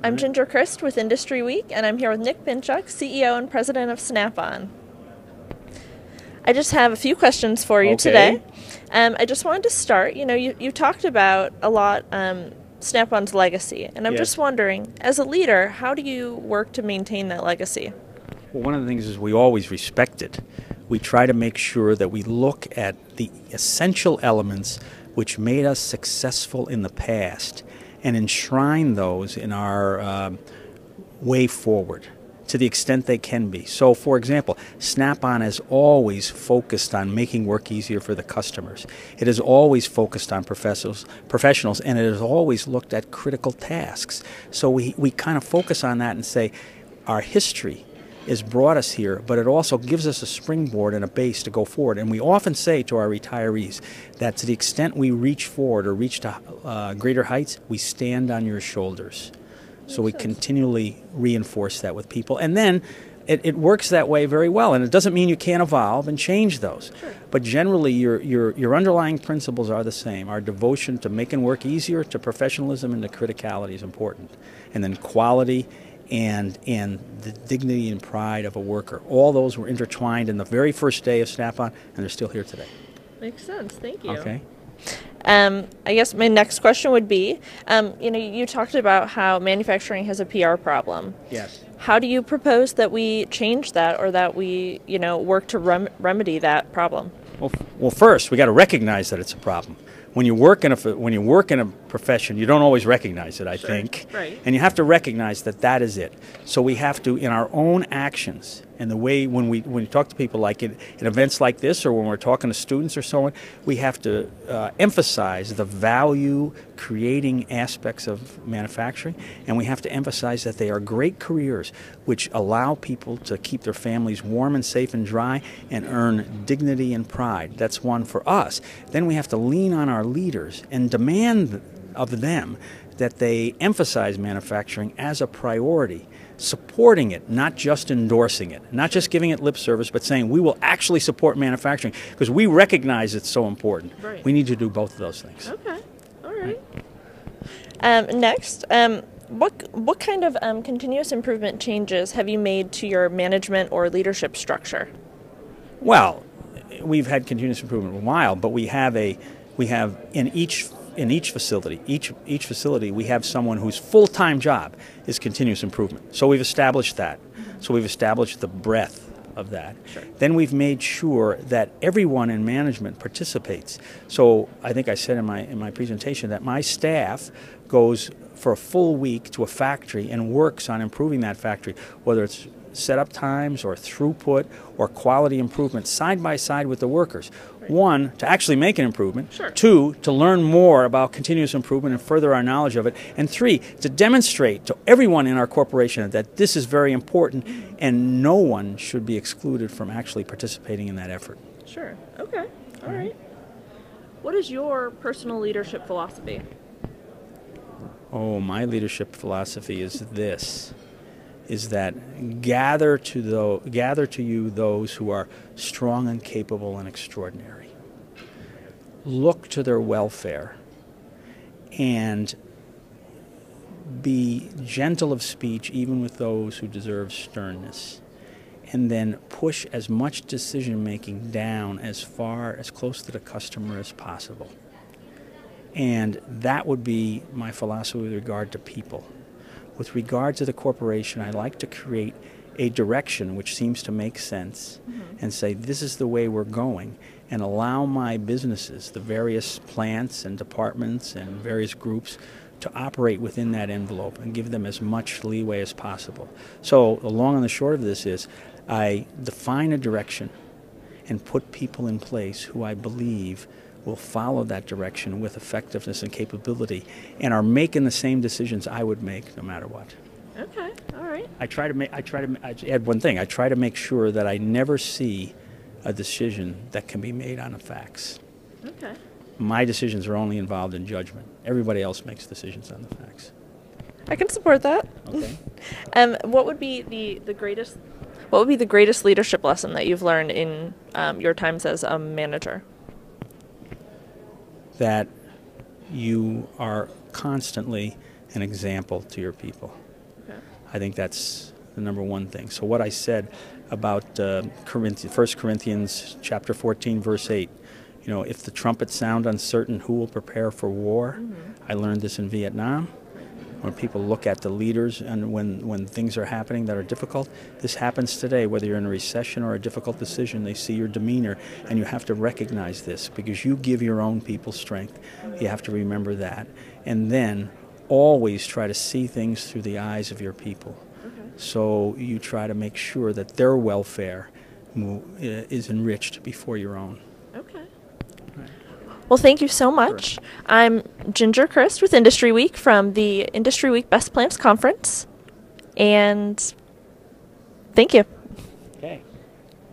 I'm Ginger Christ with IndustryWeek, and I'm here with Nick Pinchuk, CEO and President of SnapOn. I just have a few questions for you today. I just wanted to start, you talked about a lot SnapOn's legacy, and I'm just wondering, as a leader, how do you work to maintain that legacy? Well, one of the things is we always respect it. We try to make sure that we look at the essential elements which made us successful in the past and enshrine those in our way forward to the extent they can be. So, for example, SnapOn has always focused on making work easier for the customers. It has always focused on professionals, and it has always looked at critical tasks. So we kind of focus on that and say our history has brought us here, but it also gives us a springboard and a base to go forward. And we often say to our retirees that to the extent we reach forward or reach to greater heights, we stand on your shoulders. So we continually reinforce that with people. And then it works that way very well. And it doesn't mean you can't evolve and change those. Sure. But generally, your underlying principles are the same. Our devotion to making work easier, to professionalism, and to criticality is important. And then quality and the dignity and pride of a worker. All those were intertwined in the very first day of SnapOn, and they're still here today. Makes sense. Thank you. Okay. I guess my next question would be, you talked about how manufacturing has a PR problem. Yes. How do you propose that we change that, or that we, work to remedy that problem? Well, first we got to recognize that it's a problem. When you work in a profession, you don't always recognize it, I think. Right. And you have to recognize that is it. So we have to, in our own actions, and the way when we talk to people like in events like this, or when we're talking to students or so on, we have to emphasize the value creating aspects of manufacturing, and we have to emphasize that they are great careers which allow people to keep their families warm and safe and dry and earn dignity and pride. That's one for us. Then we have to lean on our leaders and demand of them that they emphasize manufacturing as a priority, supporting it, not just endorsing it, not just giving it lip service, but saying we will actually support manufacturing because we recognize it's so important. Right. We need to do both of those things. Okay. All right. Next, what kind of continuous improvement changes have you made to your management or leadership structure? Well, we've had continuous improvement a while, but we have in each facility we have someone whose full-time job is continuous improvement. So we've established that. So we've established the breadth of that. Sure. Then we've made sure that everyone in management participates. So I think I said in my presentation that my staff goes for a full week to a factory and works on improving that factory, whether it's setup times or throughput or quality improvement side by side with the workers. Right. One, to actually make an improvement. Sure. Two, to learn more about continuous improvement and further our knowledge of it. And three, to demonstrate to everyone in our corporation that this is very important and no one should be excluded from actually participating in that effort. Sure. Okay. All right. What is your personal leadership philosophy? Oh, my leadership philosophy is this. Is that gather to you those who are strong and capable and extraordinary. Look to their welfare and be gentle of speech even with those who deserve sternness. And then push as much decision making down as close to the customer as possible. And that would be my philosophy with regard to people. With regard to the corporation, I like to create a direction which seems to make sense and say this is the way we're going, and allow my businesses, the various plants and departments and various groups, to operate within that envelope and give them as much leeway as possible. So the long and the short of this is I define a direction and put people in place who I believe will follow that direction with effectiveness and capability and are making the same decisions I would make no matter what. Okay, all right. I add one thing. I try to make sure that I never see a decision that can be made on the facts. Okay. My decisions are only involved in judgment. Everybody else makes decisions on the facts. I can support that. Okay. What would be the greatest leadership lesson that you've learned in your times as a manager? That you are constantly an example to your people. Okay. I think that's the number one thing. So what I said about 1 Corinthians chapter 14, verse 8, if the trumpets sound uncertain, who will prepare for war? I learned this in Vietnam. When people look at the leaders and when things are happening that are difficult, this happens today, whether you're in a recession or a difficult decision, they see your demeanor, and you have to recognize this because you give your own people strength. You have to remember that. And then always try to see things through the eyes of your people. So you try to make sure that their welfare is enriched before your own. Okay. Well, thank you so much. Sure. I'm Ginger Christ with Industry Week from the Industry Week Best Plants Conference. And thank you. Okay.